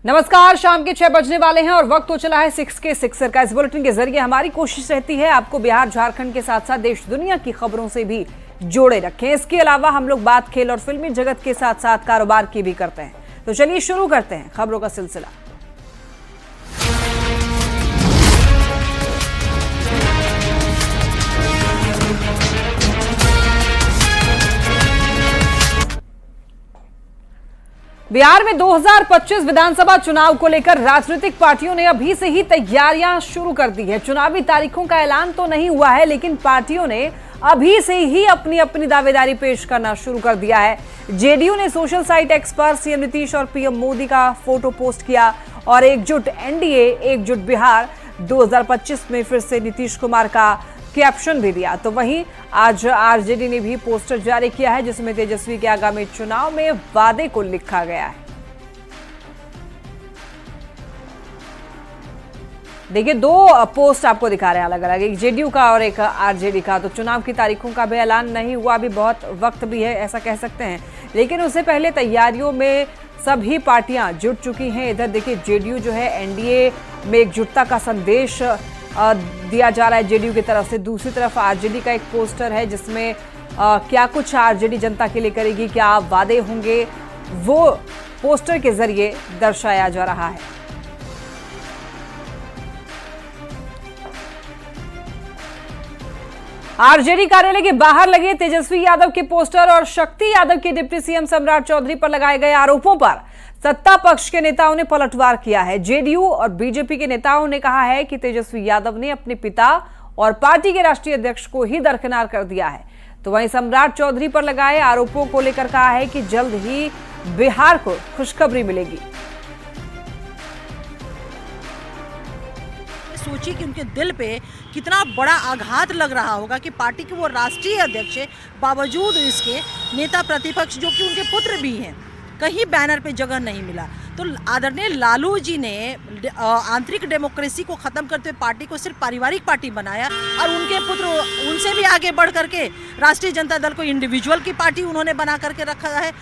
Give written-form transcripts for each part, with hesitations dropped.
नमस्कार, शाम के 6 बजने वाले हैं और वक्त हो चला है 6 के सिक्सर का। इस बुलेटिन के जरिए हमारी कोशिश रहती है आपको बिहार झारखंड के साथ साथ देश दुनिया की खबरों से भी जोड़े रखें। इसके अलावा हम लोग बात खेल और फिल्मी जगत के साथ साथ कारोबार की भी करते हैं। तो चलिए शुरू करते हैं खबरों का सिलसिला। बिहार में 2025 विधानसभा चुनाव को लेकर राजनीतिक पार्टियों ने अभी से ही तैयारियां शुरू कर दी है। चुनावी तारीखों का ऐलान तो नहीं हुआ है, लेकिन पार्टियों ने अभी से ही अपनी अपनी दावेदारी पेश करना शुरू कर दिया है। जेडीयू ने सोशल साइट एक्स पर सीएम नीतीश और पीएम मोदी का फोटो पोस्ट किया और एकजुट एनडीए एकजुट बिहार 2025 में फिर से नीतीश कुमार का कैप्शन भी दिया। तो वहीं आज आरजेडी ने भी पोस्टर जारी किया है जिसमें तेजस्वी के आगामी चुनाव में वादे को लिखा गया है। देखिए, दो पोस्ट आपको दिखा रहे हैं अलग अलग, एक जेडीयू का और एक आरजेडी का। तो चुनाव की तारीखों का भी ऐलान नहीं हुआ, अभी बहुत वक्त भी है ऐसा कह सकते हैं, लेकिन उससे पहले तैयारियों में सभी पार्टियां जुट चुकी हैं। इधर देखिए, जेडीयू जो है एनडीए में एकजुटता का संदेश दिया जा रहा है जेडीयू की तरफ से। दूसरी तरफ आरजेडी का एक पोस्टर है जिसमें क्या कुछ आरजेडी जनता के लिए करेगी, क्या वादे होंगे, वो पोस्टर के जरिए दर्शाया जा रहा है। आरजेडी कार्यालय के बाहर लगे तेजस्वी यादव के पोस्टर और शक्ति यादव के डिप्टी सीएम सम्राट चौधरी पर लगाए गए आरोपों पर सत्ता पक्ष के नेताओं ने पलटवार किया है। जेडीयू और बीजेपी के नेताओं ने कहा है कि तेजस्वी यादव ने अपने पिता और पार्टी के राष्ट्रीय अध्यक्ष को ही दरकिनार कर दिया है। तो वहीं सम्राट चौधरी पर लगाए आरोपों को लेकर कहा है कि जल्द ही बिहार को खुशखबरी मिलेगी। सोचिए कि उनके दिल पे कितना बड़ा आघात लग रहा होगा कि पार्टी के वो राष्ट्रीय अध्यक्ष है, बावजूद इसके नेता प्रतिपक्ष जो कि उनके पुत्र भी हैं, कहीं बैनर पे जगह नहीं मिला। तो आदरणीय लालू जी ने आंतरिक डेमोक्रेसी को खत्म करते हुए पार्टी को सिर्फ पारिवारिक पार्टी बनाया और उनके पुत्र उनसे भी आगे बढ़ करके राष्ट्रीय जनता दल को इंडिविजुअल की पार्टी उन्होंने बना करके रखा है।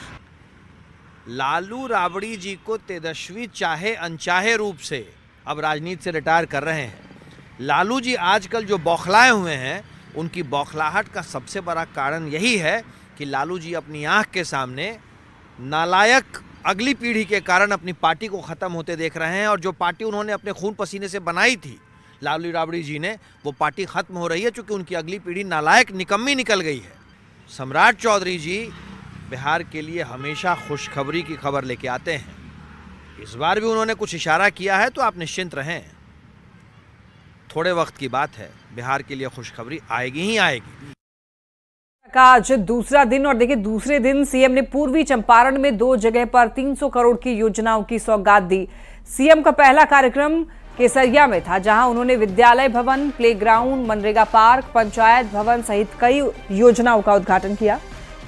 लालू राबड़ी जी को तेजस्वी चाहे अनचाहे रूप से अब राजनीति से रिटायर कर रहे हैं। लालू जी आजकल जो बौखलाए हुए हैं, उनकी बौखलाहट का सबसे बड़ा कारण यही है कि लालू जी अपनी आंख के सामने नालायक अगली पीढ़ी के कारण अपनी पार्टी को ख़त्म होते देख रहे हैं। और जो पार्टी उन्होंने अपने खून पसीने से बनाई थी लालू राबड़ी जी ने, वो पार्टी ख़त्म हो रही है क्योंकि उनकी अगली पीढ़ी नालायक निकम्मी निकल गई है। सम्राट चौधरी जी बिहार के लिए हमेशा खुशखबरी की खबर लेके आते हैं। इस बार भी उन्होंने कुछ इशारा किया है, तो आप निश्चिंत रहें, थोड़े वक्त की बात है, बिहार के लिए खुशखबरी आएगी ही आएगी। का आज दूसरा दिन और देखिए, दूसरे दिन सीएम ने पूर्वी चंपारण में 2 जगह पर 300 करोड़ की योजनाओं की सौगात दी। सीएम का पहला कार्यक्रम केसरिया में था, जहां उन्होंने विद्यालय भवन, प्लेग्राउंड, मनरेगा पार्क, पंचायत भवन सहित कई योजनाओं का उद्घाटन किया।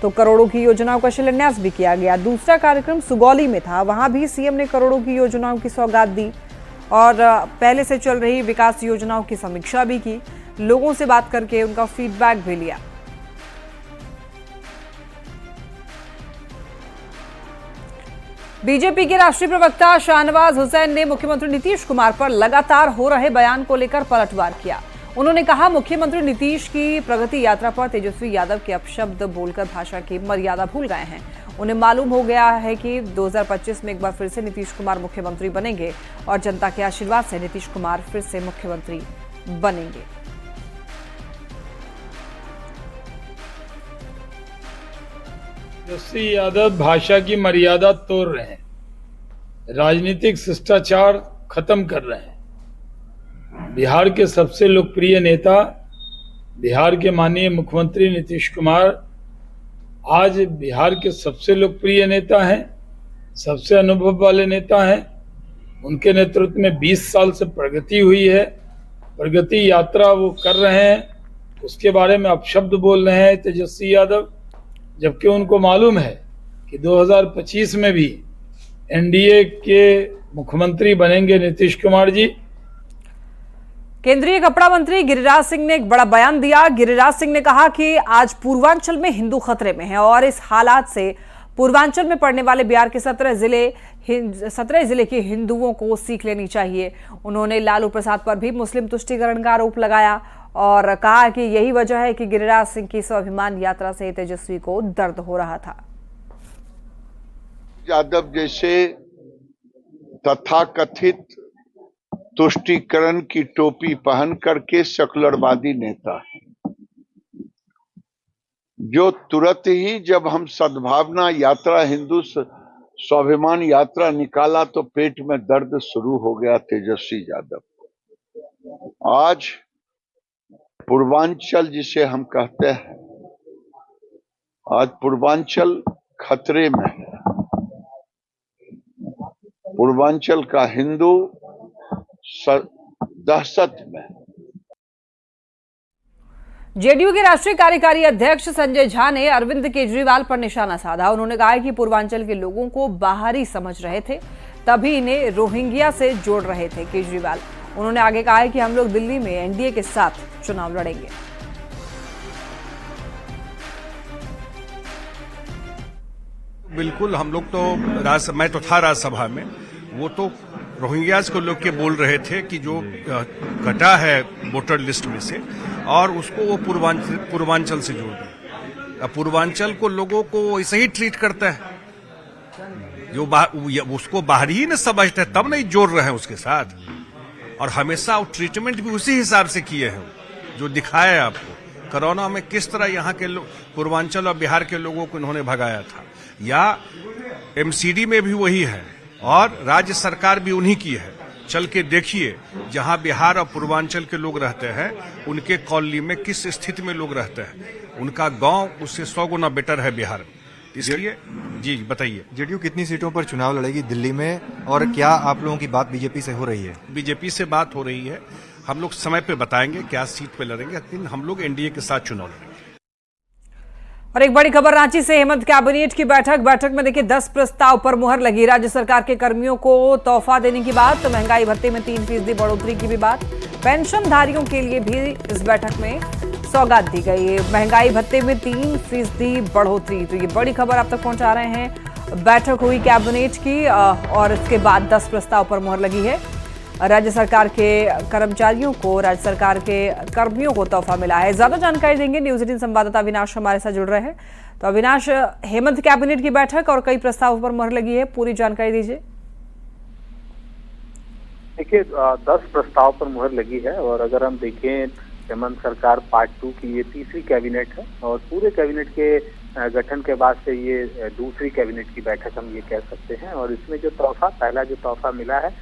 तो करोड़ों की योजनाओं का शिलान्यास भी किया गया। दूसरा कार्यक्रम सुगौली में था, वहां भी सीएम ने करोड़ों की योजनाओं की सौगात दी और पहले से चल रही विकास योजनाओं की समीक्षा भी की, लोगों से बात करके उनका फीडबैक भी लिया। बीजेपी के राष्ट्रीय प्रवक्ता शाहनवाज हुसैन ने मुख्यमंत्री नीतीश कुमार पर लगातार हो रहे बयान को लेकर पलटवार किया। उन्होंने कहा, मुख्यमंत्री नीतीश की प्रगति यात्रा पर तेजस्वी यादव के अपशब्द बोलकर भाषा की मर्यादा भूल गए हैं। उन्हें मालूम हो गया है कि 2025 में एक बार फिर से नीतीश कुमार मुख्यमंत्री बनेंगे और जनता के आशीर्वाद से नीतीश कुमार फिर से मुख्यमंत्री बनेंगे। तेजस्वी यादव भाषा की मर्यादा तोड़ रहे हैं, राजनीतिक शिष्टाचार खत्म कर रहे हैं। बिहार के सबसे लोकप्रिय नेता, बिहार के माननीय मुख्यमंत्री नीतीश कुमार आज बिहार के सबसे लोकप्रिय नेता हैं, सबसे अनुभव वाले नेता हैं। उनके नेतृत्व में 20 साल से प्रगति हुई है, प्रगति यात्रा वो कर रहे हैं, उसके बारे में अपशब्द बोल रहे हैं तेजस्वी यादव, जबकि उनको मालूम है कि 2025 में भी एनडीए के मुख्यमंत्री बनेंगे नीतीश कुमार जी। केंद्रीय कपड़ा मंत्री गिरिराज सिंह ने एक बड़ा बयान दिया। गिरिराज सिंह ने कहा कि आज पूर्वांचल में हिंदू खतरे में है और इस हालात से पूर्वांचल में पड़ने वाले बिहार के 17 जिले के हिंदुओं को सीख लेनी चाहिए। उन्होंने लालू प्रसाद पर भी मुस्लिम तुष्टीकरण का आरोप लगाया और कहा कि यही वजह है कि गिरिराज सिंह की स्वाभिमान यात्रा से तेजस्वी को दर्द हो रहा था। यादव जैसे तथाकथित तुष्टीकरण की टोपी पहन करके सेकुलरवादी नेता जो तुरंत ही जब हम सद्भावना यात्रा हिंदू स्वाभिमान यात्रा निकाला तो पेट में दर्द शुरू हो गया तेजस्वी यादव। आज पूर्वांचल जिसे हम कहते हैं, आज पूर्वांचल खतरे में है। पूर्वांचल का हिंदू दहशत में। जेडीयू के राष्ट्रीय कार्यकारी अध्यक्ष संजय झा ने अरविंद केजरीवाल पर निशाना साधा। उन्होंने कहा कि पूर्वांचल के लोगों को बाहरी समझ रहे थे, तभी इन्हें रोहिंग्या से जोड़ रहे थे केजरीवाल। उन्होंने आगे कहा है कि हम लोग दिल्ली में एनडीए के साथ चुनाव लड़ेंगे। बिल्कुल, हम लोग तो मैं तो था राज्यसभा में, वो तो रोहिंग्याज को लोग के बोल रहे थे कि जो कटा है वोटर लिस्ट में से और उसको वो पूर्वांचल से जोड़ दें। अब पूर्वांचल को लोगों को ऐसे ही ट्रीट करता है, जो उसको बाहरी ही न समझते हैं, तब नहीं जोड़ रहे हैं उसके साथ। और हमेशा वो ट्रीटमेंट भी उसी हिसाब से किए हैं जो दिखाया है आपको। कोरोना में किस तरह यहाँ के पूर्वांचल और बिहार के लोगों को इन्होंने भगाया था, या एमसीडी में भी वही है और राज्य सरकार भी उन्हीं की है। चल के देखिए, जहां बिहार और पूर्वांचल के लोग रहते हैं उनके कॉलोनी में किस स्थिति में लोग रहते हैं। उनका गांव उससे 100 गुना बेटर है बिहार में। इसलिए जी बताइए, जेडीयू कितनी सीटों पर चुनाव लड़ेगी दिल्ली में, और क्या आप लोगों की बात बीजेपी से हो रही है? बीजेपी से बात हो रही है, हम लोग समय पे बताएंगे क्या सीट पे लड़ेंगे, लेकिन हम लोग एनडीए के साथ चुनाव लड़ेंगे। और एक बड़ी खबर रांची से, हेमंत कैबिनेट की बैठक में देखिए 10 प्रस्ताव पर मुहर लगी। राज्य सरकार के कर्मियों को तोहफा देने की बात, महंगाई भत्ते में 3% बढ़ोतरी की भी बात, पेंशनधारियों के लिए भी इस बैठक में सौगात दी गई। महंगाई भत्ते में 3% बढ़ोतरी, तो ये बड़ी खबर आप तक पहुंचा रहे हैं। बैठक हुई कैबिनेट की और इसके बाद 10 प्रस्ताव पर मुहर लगी है। राज्य सरकार के कर्मचारियों को, राज्य सरकार के कर्मियों को तोहफा मिला है। ज्यादा जानकारी देंगे न्यूज 18 संवाददाता अविनाश हमारे साथ जुड़ रहे हैं। तो अविनाश, हेमंत कैबिनेट की बैठक और कई प्रस्तावों पर मुहर लगी है, पूरी जानकारी दीजिए। देखिए, 10 प्रस्ताव पर मुहर लगी है और अगर हम देखें हेमंत सरकार पार्ट 2 की ये तीसरी कैबिनेट है और पूरे कैबिनेट के गठन के बाद से ये दूसरी कैबिनेट की बैठक हम ये कह सकते हैं। और इसमें जो पहला तोहफा मिला है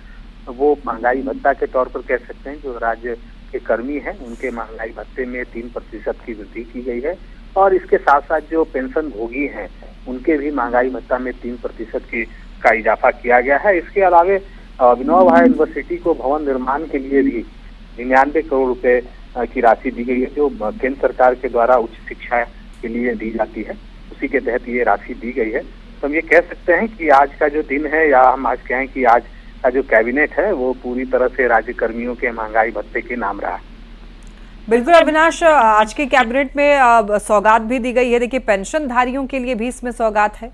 वो महंगाई भत्ता के तौर पर कह सकते हैं। जो राज्य के कर्मी हैं उनके महंगाई भत्ते में 3% की वृद्धि की गई है और इसके साथ साथ जो पेंशन भोगी हैं उनके भी महंगाई भत्ता में 3% का इजाफा किया गया है। इसके अलावे विनोबा भावे यूनिवर्सिटी को भवन निर्माण के लिए भी 99 करोड़ रुपए की राशि दी गई है, जो केंद्र सरकार के द्वारा उच्च शिक्षा के लिए दी जाती है, उसी के तहत ये राशि दी गई है। तो हम ये कह सकते हैं कि आज का जो दिन है, या हम आज कहें कि आज का जो कैबिनेट है वो पूरी तरह से राज्य कर्मियों के महंगाई भत्ते के नाम रहा। बिल्कुल अविनाश, आज के कैबिनेट में सौगात भी दी गई है। देखिए, पेंशनधारियों के लिए भी इसमें सौगात है।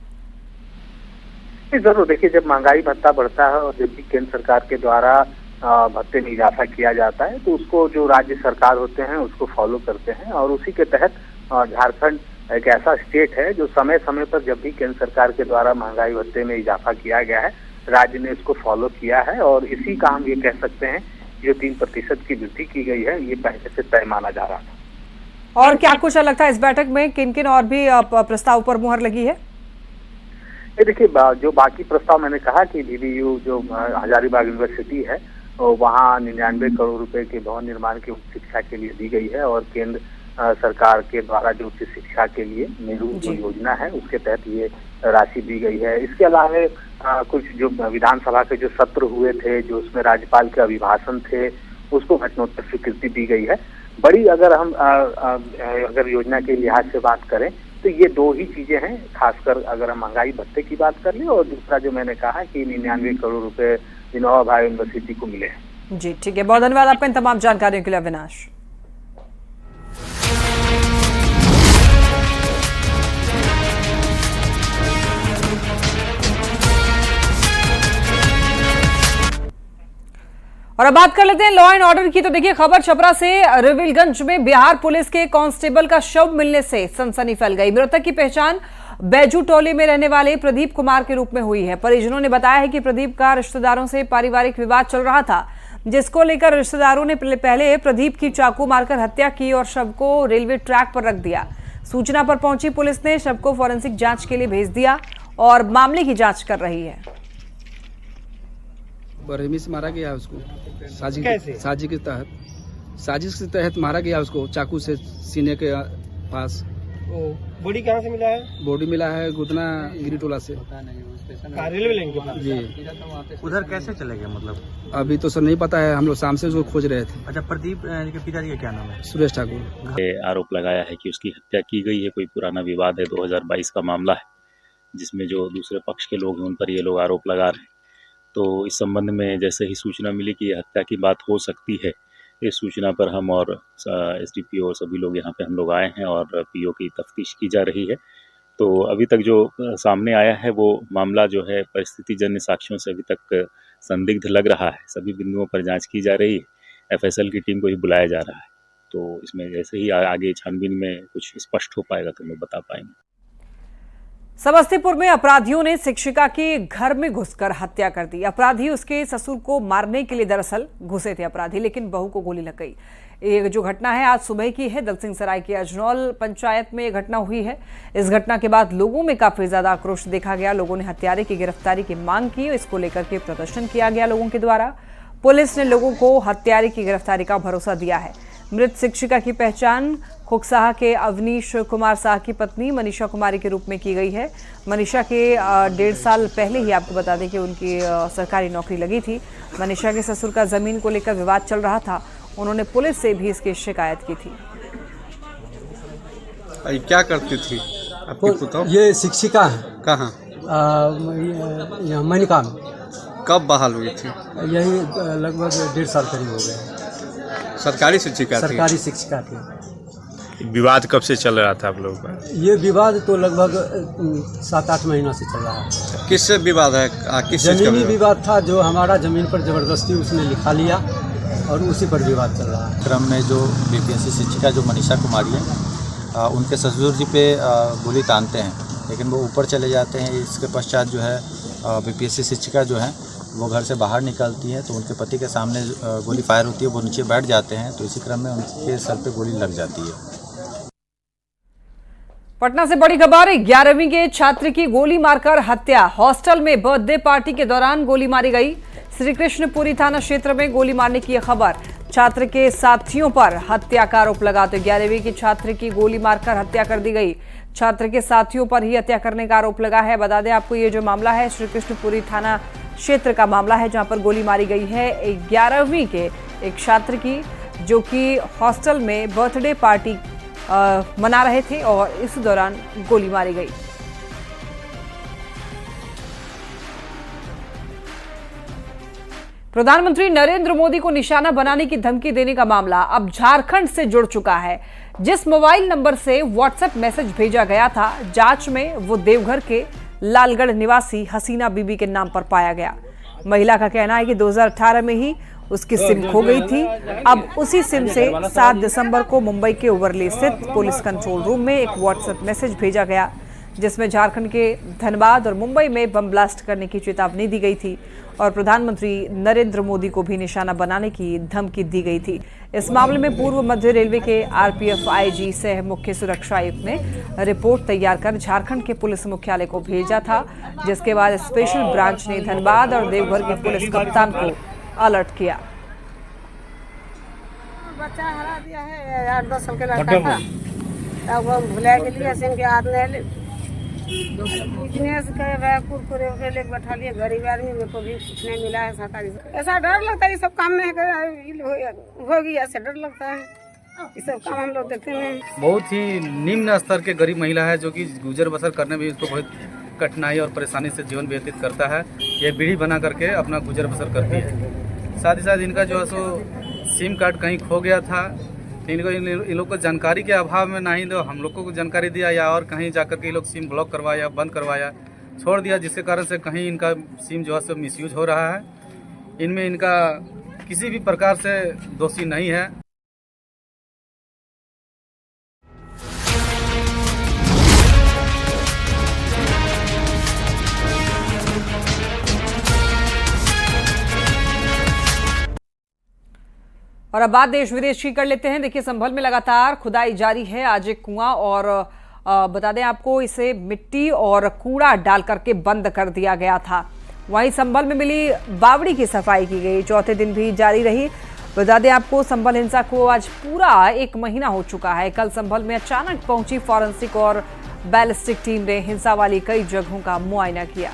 जरूर, देखिए, जब महंगाई भत्ता बढ़ता है और जब भी केंद्र सरकार के द्वारा भत्ते में इजाफा किया जाता है तो उसको जो राज्य सरकार होते हैं उसको फॉलो करते हैं और उसी के तहत झारखंड एक ऐसा स्टेट है जो समय समय पर जब भी केंद्र सरकार के द्वारा महंगाई भत्ते में इजाफा किया गया है, राज्य ने इसको फॉलो किया है। और इसी का हम ये कह सकते हैं जो 3% की वृद्धि की गई है ये पहले से तय माना जा रहा था। और क्या कुछ अलग था इस बैठक में? किन किन और भी प्रस्ताव पर मुहर लगी है? ये देखिए, जो बाकी प्रस्ताव मैंने कहा कि डीबीयू जो हजारीबाग यूनिवर्सिटी है वहाँ 99 करोड़ रुपए के भवन निर्माण की उच्च शिक्षा के लिए दी गई है और केंद्र सरकार के द्वारा जो उच्च शिक्षा के लिए नेहरू योजना है उसके तहत ये राशि दी गई है। इसके अलावा कुछ जो विधानसभा के जो सत्र हुए थे, जो उसमें राज्यपाल के अभिभाषण थे, उसको घटनोत्तर स्वीकृति दी गई है। बड़ी अगर हम अगर योजना के लिहाज से बात करें तो ये 2 ही चीजें हैं, खासकर अगर हम महंगाई भत्ते की बात कर लें और दूसरा जो मैंने कहा कि 99 करोड़ रुपए विनोबा भावे यूनिवर्सिटी को मिले हैं। जी ठीक है, बहुत धन्यवाद आपका इन तमाम जानकारियों के लिए अविनाश। और अब बात कर लेते हैं लॉ एंड ऑर्डर की। तो देखिए खबर छपरा से, रिविलगंज में बिहार पुलिस के कांस्टेबल का शव मिलने से सनसनी फैल गई। मृतक की पहचान बैजू टोली में रहने वाले प्रदीप कुमार के रूप में हुई है। परिजनों ने बताया है कि प्रदीप का रिश्तेदारों से पारिवारिक विवाद चल रहा था, जिसको लेकर रिश्तेदारों ने पहले प्रदीप की चाकू मारकर हत्या की और शव को रेलवे ट्रैक पर रख दिया। सूचना पर पहुंची पुलिस ने शव को फॉरेंसिक जांच के लिए भेज दिया और मामले की जांच कर रही है। बरहमी से मारा गया उसको, साजिश के तहत मारा गया उसको, चाकू से सीने के पास। बॉडी कहाँ से मिला है? बॉडी मिला है गुदना गिरी टोला से। रेलवे लाइन के पास जी। उधर कैसे चले गए मतलब? अभी तो सर नहीं पता है, हम लोग शाम से उसको खोज रहे थे। अच्छा, प्रदीप के पिताजी का क्या नाम है? सुरेश ठाकुर। आरोप लगाया है कि उसकी हत्या की गई है। कोई पुराना विवाद है, 2022 का मामला है, जिसमें जो दूसरे पक्ष के लोग हैं उन पर ये लोग आरोप लगा रहे हैं। तो इस संबंध में जैसे ही सूचना मिली कि हत्या की बात हो सकती है, इस सूचना पर हम और एसडीपीओ और सभी लोग यहाँ पे हम लोग आए हैं और पीओ की तफ्तीश की जा रही है। तो अभी तक जो सामने आया है वो मामला जो है परिस्थिति जन्य साक्ष्यों से अभी तक संदिग्ध लग रहा है। सभी बिंदुओं पर जांच की जा रही है। एफएसएल की टीम को ही बुलाया जा रहा है। तो इसमें जैसे ही आगे छानबीन में कुछ स्पष्ट हो पाएगा तो हम लोग बता पाएंगे। समस्तीपुर में अपराधियों ने शिक्षिका के घर में घुसकर हत्या कर दी। अपराधी उसके ससुर को मारने के लिए दरअसल घुसे थे अपराधी, लेकिन बहू को गोली लग गई। ये जो घटना है आज सुबह की है। दलसिंह सराय की अजनौल पंचायत में ये घटना हुई है। इस घटना के बाद लोगों में काफी ज्यादा आक्रोश देखा गया। लोगों ने हत्यारे की गिरफ्तारी की मांग की। इसको लेकर के प्रदर्शन किया गया लोगों के द्वारा। पुलिस ने लोगों को हत्यारे की गिरफ्तारी का भरोसा दिया है। मृत शिक्षिका की पहचान खोखसाहा के अवनीश कुमार साह की पत्नी मनीषा कुमारी के रूप में की गई है। मनीषा के 1.5 साल पहले ही आपको बता दें कि उनकी सरकारी नौकरी लगी थी। मनीषा के ससुर का जमीन को लेकर विवाद चल रहा था। उन्होंने पुलिस से भी इसकी शिकायत की थी। क्या करती थी आपकी पुतौ? ये शिक्षिका है। कहाँ? मनिका में। कब बहाल हुई थी? यही लगभग 1.5 साल करीब हो गए। सरकारी शिक्षिका थी? सरकारी शिक्षिका थी। विवाद कब से चल रहा था आप लोगों का? ये विवाद तो लगभग 7-8 महीनों से चल रहा है। किससे विवाद है? किस चीज़ का जमीनी विवाद था, जो हमारा जमीन पर जबरदस्ती उसने लिखा लिया और उसी पर विवाद चल रहा है। क्रम में जो बीपीएससी शिक्षिका जो मनीषा कुमारी है, उनके ससुर जी पे गोली तानते हैं, लेकिन वो ऊपर चले जाते हैं। इसके पश्चात जो है बीपीएससी शिक्षिका जो है वो घर से बाहर निकलती है तो उनके पति के सामने गोली फायर होती है। वो नीचे बैठ जाते हैं तो इसी क्रम में उनके सर पे गोली लग जाती है। पटना से बड़ी खबर, 11वीं के छात्र की गोली मारकर हत्या। हॉस्टल में बर्थडे पार्टी के दौरान गोली मारी गई। श्री कृष्णपुरी थाना क्षेत्र में गोली मारने की खबर। छात्र के साथियों पर हत्या का आरोप लगाते 11वीं की छात्र की गोली मारकर हत्या कर दी गई। छात्र के साथियों पर ही हत्या करने का आरोप लगा है। बता दें आपको, ये जो मामला है श्री कृष्णपुरी थाना क्षेत्र का मामला है, जहां पर गोली मारी गई है 11वीं के एक छात्र की, जो कि हॉस्टल में बर्थडे पार्टी मना रहे थे और इस दौरान गोली मारी गई। प्रधानमंत्री नरेंद्र मोदी को निशाना बनाने की धमकी देने का मामला अब झारखंड से जुड़ चुका है। जिस मोबाइल नंबर से व्हाट्सएप मैसेज भेजा गया था, जांच में वो देवघर के लालगढ़ निवासी हसीना बीबी के नाम पर पाया गया। महिला का कहना है कि 2018 में ही उसकी सिम खो गई थी। अब उसी सिम से 7 दिसंबर को मुंबई के ओवरली स्थित पुलिस कंट्रोल रूम में एक व्हाट्सएप मैसेज भेजा गया, जिसमें झारखंड के धनबाद और मुंबई में बम ब्लास्ट करने की चेतावनी दी गई थी और प्रधानमंत्री नरेंद्र मोदी को भी निशाना बनाने की धमकी दी गई थी। इस मामले में पूर्व मध्य रेलवे के आरपीएफ आईजी सह मुख्य सुरक्षा आयुक्त ने रिपोर्ट तैयार कर झारखंड के पुलिस मुख्यालय को भेजा था, जिसके बाद स्पेशल ब्रांच ने धनबाद और देवघर के पुलिस कप्तान को अलर्ट किया। बच्चा हरा दिया है, 8-10 साल का लड़का था, तब वो भुला के लिए सिम के हाथ में बिजनेस कर कुरकुरे ले बैठा लिए। गरीब आदमी में को भी कुछ नहीं मिला है सरकारी। ऐसा डर लगता है, ये सब काम में होगी, ऐसे डर लगता है। ये सब काम हम लोग देखते हैं। बहुत ही निम्न स्तर के गरीब महिला है, जो कि गुजर बसर करने में इसको बहुत कठिनाई और परेशानी से जीवन व्यतीत करता है। ये बीड़ी बना करके अपना गुजर बसर करती है। साथ ही साथ इनका जो है सो सिम कार्ड कहीं खो गया था, इनको इन लोग को जानकारी के अभाव में नहीं तो हम लोग को जानकारी दिया, या और कहीं जाकर के ये लोग सिम ब्लॉक करवाया, बंद करवाया, छोड़ दिया, जिसके कारण से कहीं इनका सिम जो है सो मिसयूज हो रहा है। इनमें इनका किसी भी प्रकार से दोषी नहीं है। और अब बात देश विदेश की कर लेते हैं। देखिए, संभल में लगातार खुदाई जारी है। आज एक कुआं और बता दें आपको, इसे मिट्टी और कूड़ा डाल करके बंद कर दिया गया था। वहीं संभल में मिली बावड़ी की सफाई की गई, चौथे दिन भी जारी रही। बता दें आपको, संभल हिंसा को आज पूरा 1 महीना हो चुका है। कल संभल में अचानक पहुंची फॉरेंसिक और बैलिस्टिक टीम ने हिंसा वाली कई जगहों का मुआयना किया।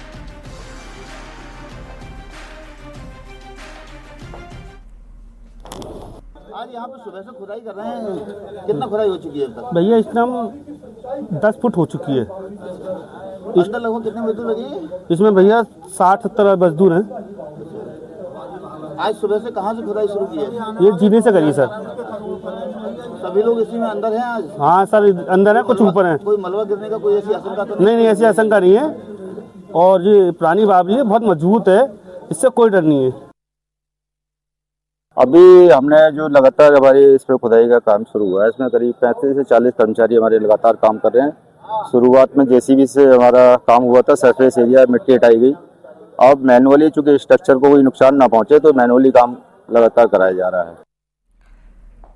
आज यहाँ पे सुबह से खुदाई कर रहे हैं, कितना खुदाई हो चुकी है अब तक? भैया इस टाइम 10 फुट हो चुकी है। अंदर लगभग कितने मजदूर लगे? इसमें भैया 60-70 मजदूर हैं। आज सुबह से कहाँ से खुदाई शुरू की है? ये जीने से करिए सर। सभी लोग इसी में अंदर हैं आज? हाँ सर, अंदर है, कुछ ऊपर है। कोई मलबा गिरने का कोई ऐसी आशंका तो नहीं, ऐसी आशंका नहीं है। और ये पुरानी बावड़ी है, बहुत मजबूत है, इससे कोई डर नहीं है। अभी हमने जो लगातार हमारी इस पर खुदाई का काम शुरू हुआ है, इसमें करीब 35 से 40 कर्मचारी हमारे लगातार काम कर रहे हैं। शुरुआत में जेसीबी से हमारा काम हुआ था, सरफेस एरिया मिट्टी हटाई गई। अब मैनुअली, चूंकि स्ट्रक्चर को कोई नुकसान ना पहुंचे, तो मैनुअली काम लगातार कराया जा रहा है।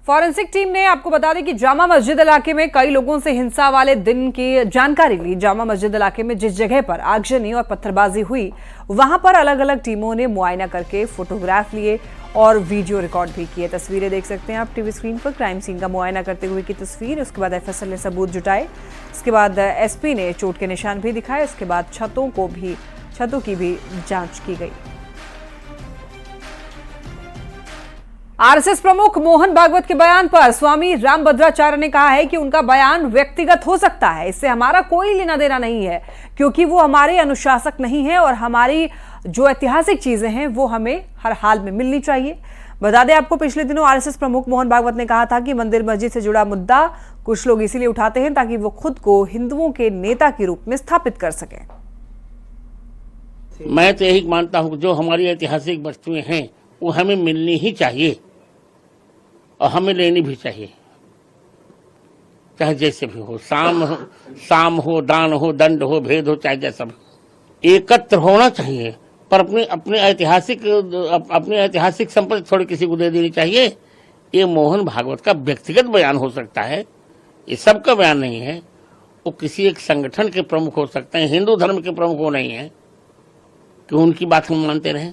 फॉरेंसिक टीम ने, आपको बता दें कि जामा मस्जिद इलाके में कई लोगों से हिंसा वाले दिन की जानकारी ली। जामा मस्जिद इलाके में जिस जगह पर आगजनी और पत्थरबाजी हुई, वहां पर अलग अलग टीमों ने मुआयना करके फोटोग्राफ लिए और वीडियो रिकॉर्ड भी किए। तस्वीरें देख सकते हैं आप टीवी स्क्रीन पर, क्राइम सीन का मुआयना करते हुए की तस्वीर। उसके बाद एफएसएल ने सबूत जुटाए। इसके बाद एसपी ने चोट के निशान भी दिखाए। उसके बाद छतों की भी जांच की गई। आरएसएस प्रमुख मोहन भागवत के बयान पर स्वामी रामभद्राचार्य ने कहा है कि उनका बयान व्यक्तिगत हो सकता है, इससे हमारा कोई लेना देना नहीं है, क्योंकि वो हमारे अनुशासक नहीं है और हमारी जो ऐतिहासिक चीजें हैं वो हमें हर हाल में मिलनी चाहिए। बता दें आपको, पिछले दिनों आरएसएस प्रमुख मोहन भागवत ने कहा था कि मंदिर मस्जिद से जुड़ा मुद्दा कुछ लोग इसीलिए उठाते हैं ताकि वो खुद को हिंदुओं के नेता के रूप में स्थापित कर सके। मैं तो यही मानता हूं कि जो हमारी ऐतिहासिक वस्तुएं हैं वो हमें मिलनी ही चाहिए और हमें लेनी भी चाहिए, चाहे जैसे भी हो। साम हो, दान हो, दंड हो, भेद हो, चाहे जैसा भी। एकत्र होना चाहिए, पर अपने ऐतिहासिक संपत्ति थोड़ी किसी को दे देनी चाहिए। ये मोहन भागवत का व्यक्तिगत बयान हो सकता है, ये सबका बयान नहीं है। वो किसी एक संगठन के प्रमुख हो सकते हैं, हिंदू धर्म के प्रमुख वो नहीं है कि उनकी बात हम मानते रहें।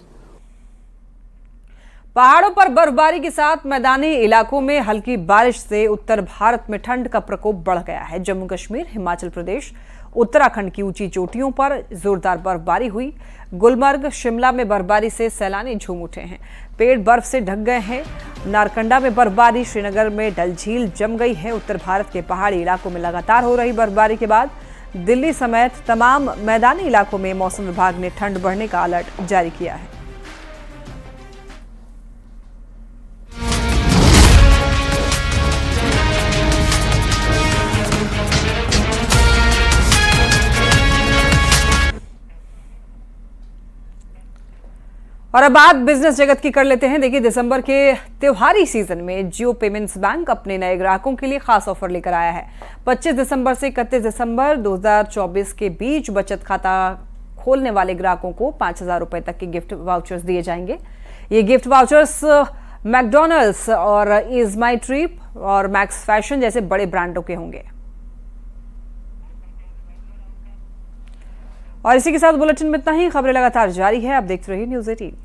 पहाड़ों पर बर्फबारी के साथ मैदानी इलाकों में हल्की बारिश से उत्तर भारत में ठंड का प्रकोप बढ़ गया है। जम्मू कश्मीर, हिमाचल प्रदेश, उत्तराखंड की ऊंची चोटियों पर जोरदार बर्फबारी हुई। गुलमर्ग, शिमला में बर्फबारी से सैलानी झूम उठे हैं, पेड़ बर्फ से ढक गए हैं। नारकंडा में बर्फबारी, श्रीनगर में डल झील जम गई है। उत्तर भारत के पहाड़ी इलाकों में लगातार हो रही बर्फबारी के बाद दिल्ली समेत तमाम मैदानी इलाकों में मौसम विभाग ने ठंड बढ़ने का अलर्ट जारी किया है। और अब बात बिजनेस जगत की कर लेते हैं। देखिए, दिसंबर के त्योहारी सीजन में जियो पेमेंट्स बैंक अपने नए ग्राहकों के लिए खास ऑफर लेकर आया है। 25 दिसंबर से 31 दिसंबर 2024 के बीच बचत खाता खोलने वाले ग्राहकों को 5,000 रुपए तक के गिफ्ट वाउचर्स दिए जाएंगे। ये गिफ्ट वाउचर्स मैकडॉनल्ड्स और इज माई ट्रिप और मैक्स फैशन जैसे बड़े ब्रांडों के होंगे। और इसी के साथ बुलेटिन में इतना ही। खबरें लगातार जारी है, आप देखते रहिए न्यूज़ 18।